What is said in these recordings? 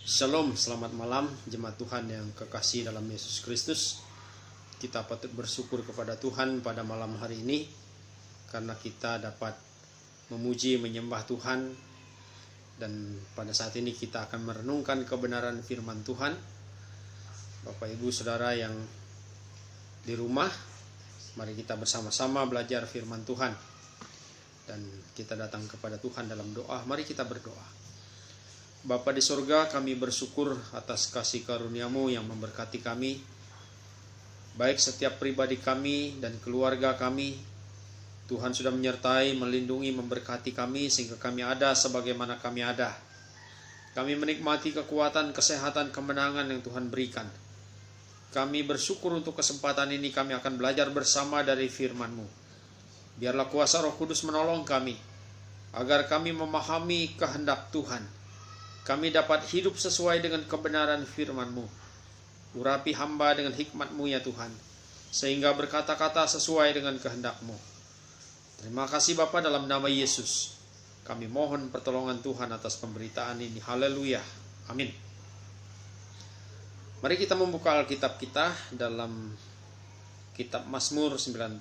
Shalom, selamat malam jemaat Tuhan yang kekasih dalam Yesus Kristus. Kita patut bersyukur kepada Tuhan pada malam hari ini karena kita dapat memuji menyembah Tuhan, dan pada saat ini kita akan merenungkan kebenaran firman Tuhan. Bapak Ibu Saudara yang di rumah, mari kita bersama-sama belajar firman Tuhan dan kita datang kepada Tuhan dalam doa. Mari kita berdoa. Bapa di sorga, kami bersyukur atas kasih karunia-Mu yang memberkati kami, baik setiap pribadi kami dan keluarga kami. Tuhan sudah menyertai, melindungi, memberkati kami sehingga kami ada sebagaimana kami ada. Kami menikmati kekuatan, kesehatan, kemenangan yang Tuhan berikan. Kami bersyukur untuk kesempatan ini kami akan belajar bersama dari firman-Mu. Biarlah kuasa Roh Kudus menolong kami, agar kami memahami kehendak Tuhan. Kami dapat hidup sesuai dengan kebenaran firman-Mu. Urapi hamba dengan hikmat-Mu ya Tuhan, sehingga berkata-kata sesuai dengan kehendak-Mu. Terima kasih Bapa, dalam nama Yesus kami mohon pertolongan Tuhan atas pemberitaan ini. Haleluya, amin. Mari kita membuka Alkitab kita dalam kitab Mazmur 91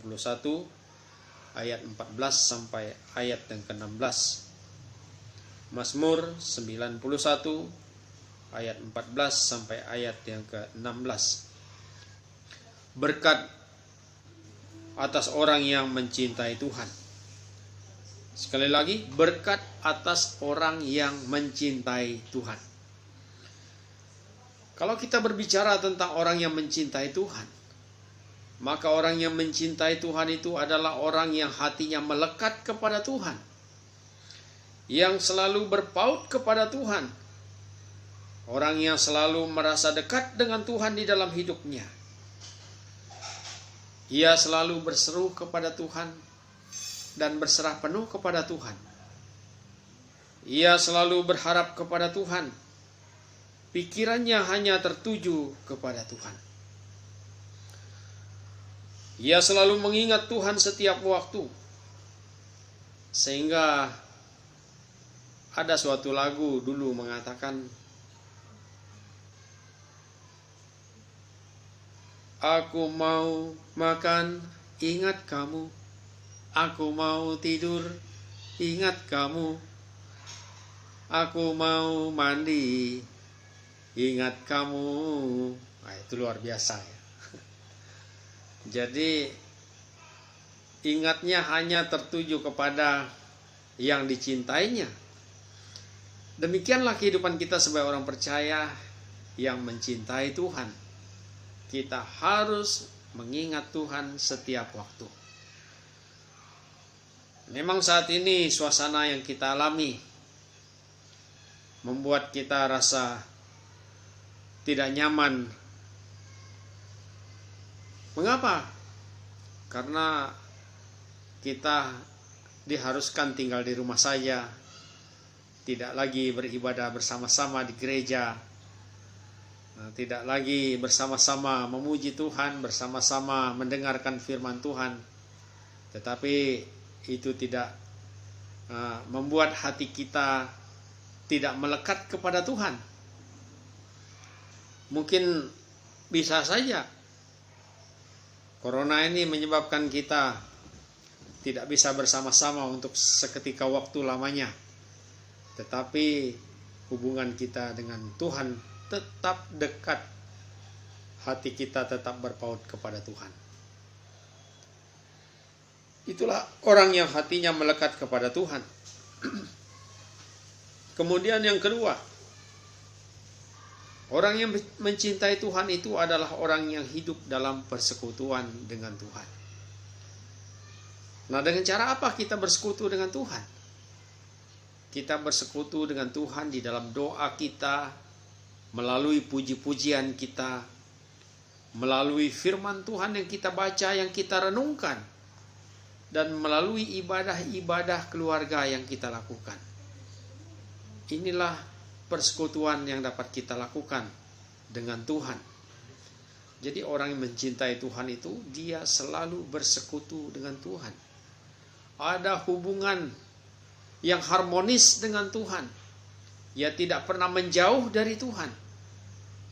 ayat 14 sampai ayat yang ke-16. Mazmur 91 ayat 14 sampai ayat yang ke-16. Berkat atas orang yang mencintai Tuhan. Sekali lagi, berkat atas orang yang mencintai Tuhan. Kalau kita berbicara tentang orang yang mencintai Tuhan, maka orang yang mencintai Tuhan itu adalah orang yang hatinya melekat kepada Tuhan, yang selalu berpaut kepada Tuhan, orang yang selalu merasa dekat dengan Tuhan di dalam hidupnya. Ia selalu berseru kepada Tuhan dan berserah penuh kepada Tuhan. Ia selalu berharap kepada Tuhan. Pikirannya hanya tertuju kepada Tuhan. Ia selalu mengingat Tuhan setiap waktu. Sehingga ada suatu lagu dulu mengatakan, aku mau makan, ingat kamu. Aku mau tidur, ingat kamu. Aku mau mandi, ingat kamu. Nah, itu luar biasa ya. Jadi ingatnya hanya tertuju kepada yang dicintainya. Demikianlah kehidupan kita sebagai orang percaya yang mencintai Tuhan. Kita harus mengingat Tuhan setiap waktu. Memang saat ini suasana yang kita alami membuat kita rasa tidak nyaman. Mengapa? Karena kita diharuskan tinggal di rumah saja, tidak lagi beribadah bersama-sama di gereja, tidak lagi bersama-sama memuji Tuhan, bersama-sama mendengarkan firman Tuhan. Tetapi itu tidak membuat hati kita tidak melekat kepada Tuhan. Mungkin bisa saja Corona ini menyebabkan kita tidak bisa bersama-sama untuk seketika waktu lamanya. Tetapi hubungan kita dengan Tuhan tetap dekat. Hati kita tetap berpaut kepada Tuhan. Itulah orang yang hatinya melekat kepada Tuhan. Kemudian yang kedua, orang yang mencintai Tuhan itu adalah orang yang hidup dalam persekutuan dengan Tuhan. Nah, dengan cara apa kita bersekutu dengan Tuhan? Kita bersekutu dengan Tuhan di dalam doa kita, melalui puji-pujian kita, melalui firman Tuhan yang kita baca, yang kita renungkan, dan melalui ibadah-ibadah keluarga yang kita lakukan. Inilah persekutuan yang dapat kita lakukan dengan Tuhan. Jadi orang yang mencintai Tuhan itu, dia selalu bersekutu dengan Tuhan. Ada hubungan yang harmonis dengan Tuhan. Ia tidak pernah menjauh dari Tuhan,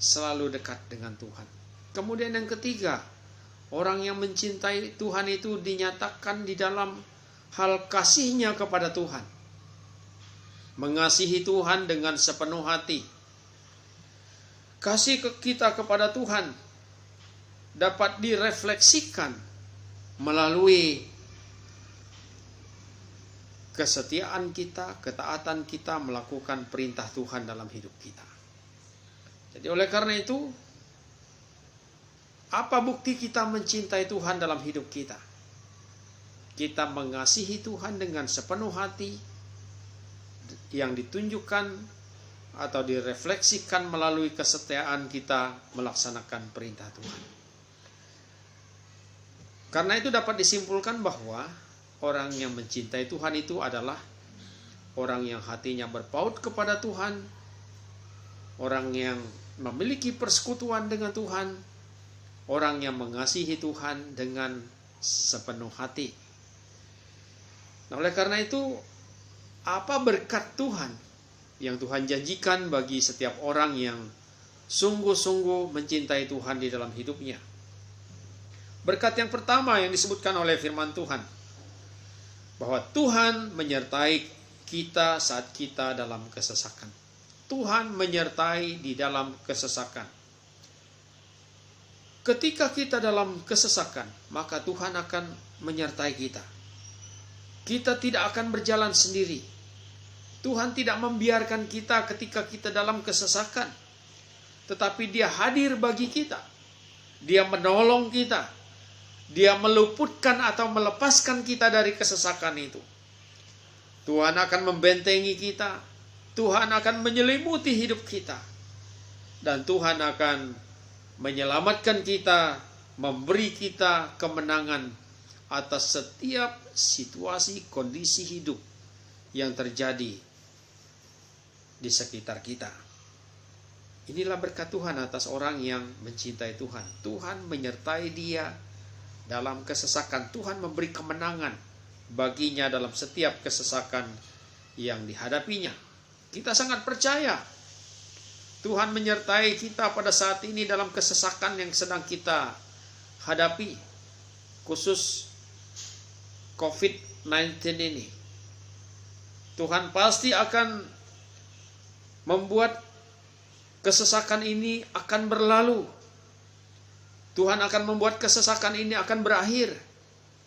selalu dekat dengan Tuhan. Kemudian yang ketiga, orang yang mencintai Tuhan itu dinyatakan di dalam hal kasihnya kepada Tuhan. Mengasihi Tuhan dengan sepenuh hati. Kasih kita kepada Tuhan dapat direfleksikan melalui kesetiaan kita, ketaatan kita melakukan perintah Tuhan dalam hidup kita. Jadi oleh karena itu, apa bukti kita mencintai Tuhan dalam hidup kita? Kita mengasihi Tuhan dengan sepenuh hati yang ditunjukkan atau direfleksikan melalui kesetiaan kita melaksanakan perintah Tuhan. Karena itu dapat disimpulkan bahwa orang yang mencintai Tuhan itu adalah orang yang hatinya berpaut kepada Tuhan, orang yang memiliki persekutuan dengan Tuhan, orang yang mengasihi Tuhan dengan sepenuh hati. Nah, oleh karena itu, apa berkat Tuhan yang Tuhan janjikan bagi setiap orang yang sungguh-sungguh mencintai Tuhan di dalam hidupnya? Berkat yang pertama yang disebutkan oleh firman Tuhan, bahwa Tuhan menyertai kita saat kita dalam kesesakan. Tuhan menyertai di dalam kesesakan. Ketika kita dalam kesesakan, maka Tuhan akan menyertai kita. Kita tidak akan berjalan sendiri. Tuhan tidak membiarkan kita ketika kita dalam kesesakan, tetapi Dia hadir bagi kita. Dia menolong kita. Dia meluputkan atau melepaskan kita dari kesesakan itu. Tuhan akan membentengi kita. Tuhan akan menyelimuti hidup kita. Dan Tuhan akan menyelamatkan kita, memberi kita kemenangan atas setiap situasi, kondisi hidup yang terjadi di sekitar kita. Inilah berkat Tuhan atas orang yang mencintai Tuhan. Tuhan menyertai dia dalam kesesakan. Tuhan memberi kemenangan baginya dalam setiap kesesakan yang dihadapinya. Kita sangat percaya Tuhan menyertai kita pada saat ini dalam kesesakan yang sedang kita hadapi, khusus COVID-19 ini. Tuhan pasti akan membuat kesesakan ini akan berlalu. Tuhan akan membuat kesesakan ini akan berakhir,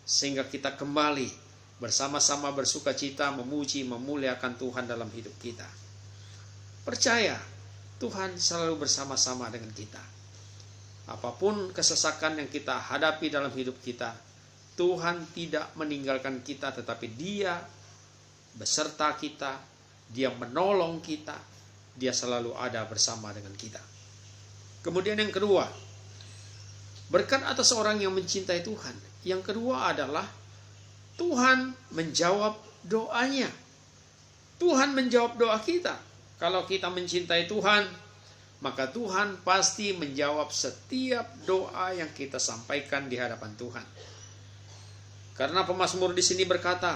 sehingga kita kembali bersama-sama bersuka cita, memuji, memuliakan Tuhan dalam hidup kita. Percaya, Tuhan selalu bersama-sama dengan kita. Apapun kesesakan yang kita hadapi dalam hidup kita, Tuhan tidak meninggalkan kita, tetapi Dia beserta kita, Dia menolong kita, Dia selalu ada bersama dengan kita. Kemudian yang kedua, berkat atas orang yang mencintai Tuhan. Yang kedua adalah Tuhan menjawab doanya. Tuhan menjawab doa kita. Kalau kita mencintai Tuhan, maka Tuhan pasti menjawab setiap doa yang kita sampaikan di hadapan Tuhan. Karena pemazmur di sini berkata,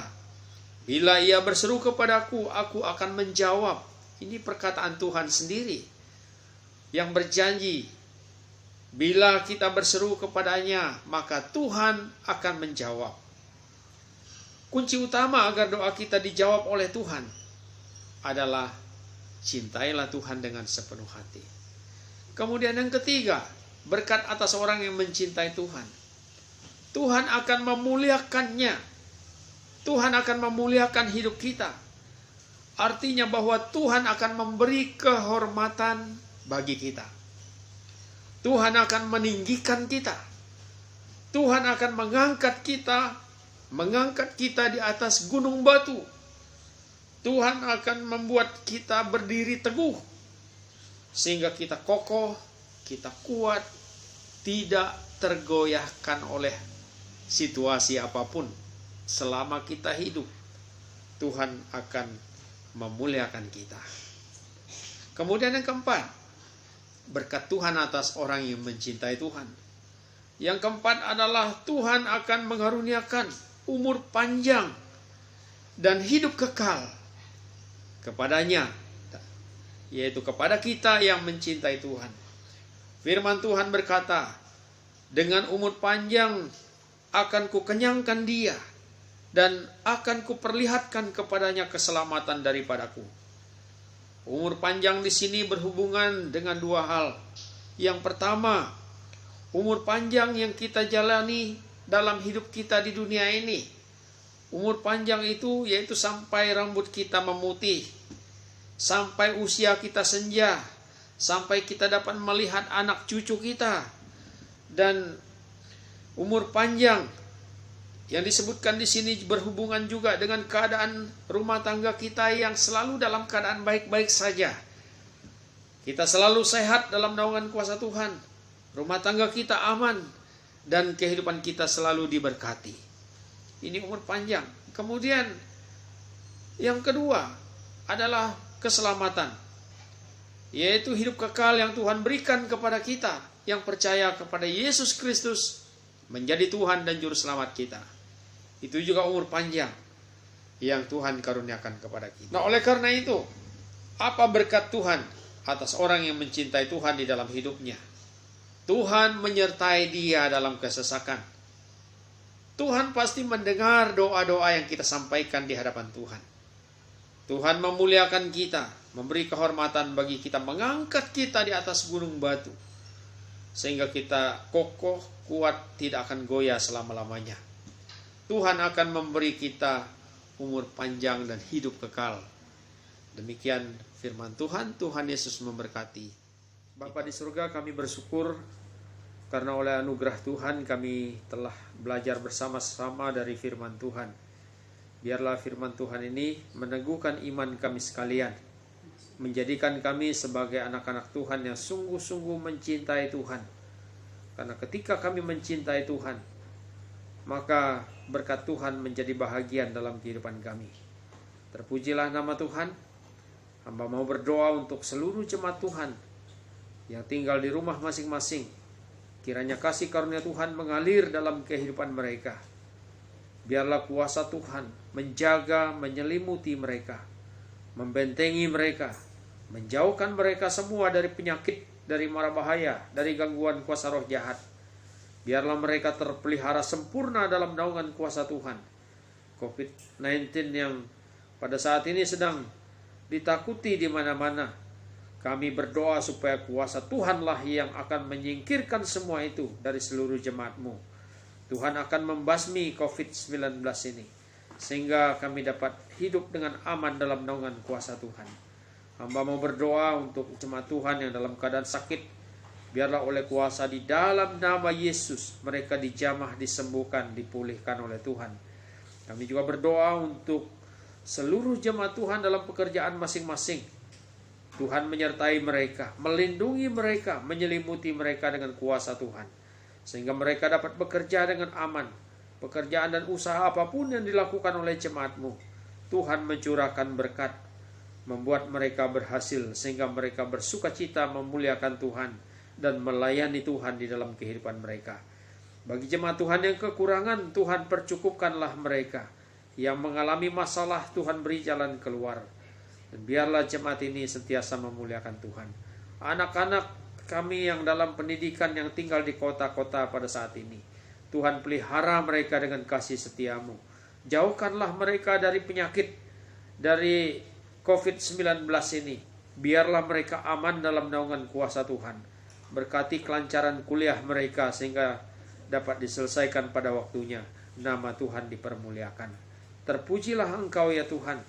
bila ia berseru kepadaku, aku akan menjawab. Ini perkataan Tuhan sendiri yang berjanji, bila kita berseru kepadanya, maka Tuhan akan menjawab. Kunci utama agar doa kita dijawab oleh Tuhan adalah cintailah Tuhan dengan sepenuh hati. Kemudian yang ketiga, berkat atas orang yang mencintai Tuhan. Tuhan akan memuliakannya. Tuhan akan memuliakan hidup kita. Artinya bahwa Tuhan akan memberi kehormatan bagi kita. Tuhan akan meninggikan kita. Tuhan akan mengangkat kita di atas gunung batu. Tuhan akan membuat kita berdiri teguh, sehingga kita kokoh, kita kuat, tidak tergoyahkan oleh situasi apapun. Selama kita hidup, Tuhan akan memuliakan kita. Kemudian yang keempat, berkat Tuhan atas orang yang mencintai Tuhan. Yang keempat adalah Tuhan akan mengaruniakan umur panjang dan hidup kekal kepadanya yaitu kepada kita yang mencintai Tuhan. Firman Tuhan berkata, dengan umur panjang akan kukenyangkan dia, dan akan kuperlihatkan kepadanya keselamatan daripadaku. Umur panjang di sini berhubungan dengan dua hal. Yang pertama, umur panjang yang kita jalani dalam hidup kita di dunia ini. Umur panjang itu yaitu sampai rambut kita memutih, sampai usia kita senja, sampai kita dapat melihat anak cucu kita. Dan umur panjang yang disebutkan di sini berhubungan juga dengan keadaan rumah tangga kita yang selalu dalam keadaan baik-baik saja. Kita selalu sehat dalam naungan kuasa Tuhan. Rumah tangga kita aman dan kehidupan kita selalu diberkati. Ini umur panjang. Kemudian yang kedua adalah keselamatan, yaitu hidup kekal yang Tuhan berikan kepada kita yang percaya kepada Yesus Kristus menjadi Tuhan dan Juru Selamat kita. Itu juga umur panjang yang Tuhan karuniakan kepada kita. Nah, oleh karena itu, apa berkat Tuhan atas orang yang mencintai Tuhan di dalam hidupnya? Tuhan menyertai dia dalam kesesakan. Tuhan pasti mendengar doa-doa yang kita sampaikan di hadapan Tuhan. Tuhan memuliakan kita, memberi kehormatan bagi kita, mengangkat kita di atas gunung batu, sehingga kita kokoh, kuat, tidak akan goyah selama-lamanya. Tuhan akan memberi kita umur panjang dan hidup kekal. Demikian firman Tuhan. Tuhan Yesus memberkati. Bapa di surga, kami bersyukur karena oleh anugerah Tuhan kami telah belajar bersama-sama dari firman Tuhan. Biarlah firman Tuhan ini meneguhkan iman kami sekalian, menjadikan kami sebagai anak-anak Tuhan yang sungguh-sungguh mencintai Tuhan. Karena ketika kami mencintai Tuhan, maka berkat Tuhan menjadi bahagian dalam kehidupan kami. Terpujilah nama Tuhan. Hamba mau berdoa untuk seluruh jemaat Tuhan yang tinggal di rumah masing-masing. Kiranya kasih karunia Tuhan mengalir dalam kehidupan mereka. Biarlah kuasa Tuhan menjaga, menyelimuti mereka, membentengi mereka, menjauhkan mereka semua dari penyakit, dari mara bahaya, dari gangguan kuasa roh jahat. Biarlah mereka terpelihara sempurna dalam naungan kuasa Tuhan. COVID-19 yang pada saat ini sedang ditakuti di mana-mana, kami berdoa supaya kuasa Tuhanlah yang akan menyingkirkan semua itu dari seluruh jemaat-Mu. Tuhan akan membasmi COVID-19 ini, sehingga kami dapat hidup dengan aman dalam naungan kuasa Tuhan. Hamba mau berdoa untuk jemaat Tuhan yang dalam keadaan sakit. Biarlah oleh kuasa di dalam nama Yesus mereka dijamah, disembuhkan, dipulihkan oleh Tuhan. Kami juga berdoa untuk seluruh jemaat Tuhan dalam pekerjaan masing-masing. Tuhan menyertai mereka, melindungi mereka, menyelimuti mereka dengan kuasa Tuhan, sehingga mereka dapat bekerja dengan aman. Pekerjaan dan usaha apapun yang dilakukan oleh jemaat-Mu, Tuhan mencurahkan berkat, membuat mereka berhasil, sehingga mereka bersuka cita memuliakan Tuhan dan melayani Tuhan di dalam kehidupan mereka. Bagi jemaat Tuhan yang kekurangan, Tuhan percukupkanlah mereka. Yang mengalami masalah, Tuhan beri jalan keluar. Dan biarlah jemaat ini sentiasa memuliakan Tuhan. Anak-anak kami yang dalam pendidikan yang tinggal di kota-kota pada saat ini, Tuhan pelihara mereka dengan kasih setia-Mu. Jauhkanlah mereka dari penyakit, dari COVID-19 ini. Biarlah mereka aman dalam naungan kuasa Tuhan. Berkati kelancaran kuliah mereka sehingga dapat diselesaikan pada waktunya. Nama Tuhan dipermuliakan. Terpujilah Engkau ya Tuhan.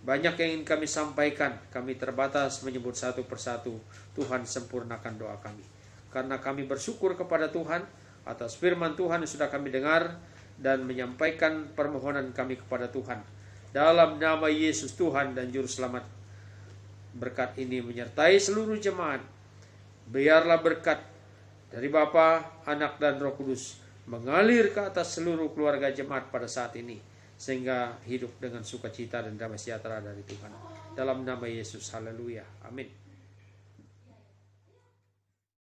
Banyak yang ingin kami sampaikan. Kami terbatas menyebut satu persatu. Tuhan sempurnakan doa kami. Karena kami bersyukur kepada Tuhan atas firman Tuhan yang sudah kami dengar, dan menyampaikan permohonan kami kepada Tuhan. Dalam nama Yesus Tuhan dan Juru Selamat, berkat ini menyertai seluruh jemaat. Biarlah berkat dari Bapa, Anak, dan Roh Kudus mengalir ke atas seluruh keluarga jemaat pada saat ini, sehingga hidup dengan sukacita dan damai sejahtera dari Tuhan. Dalam nama Yesus, haleluya, amin.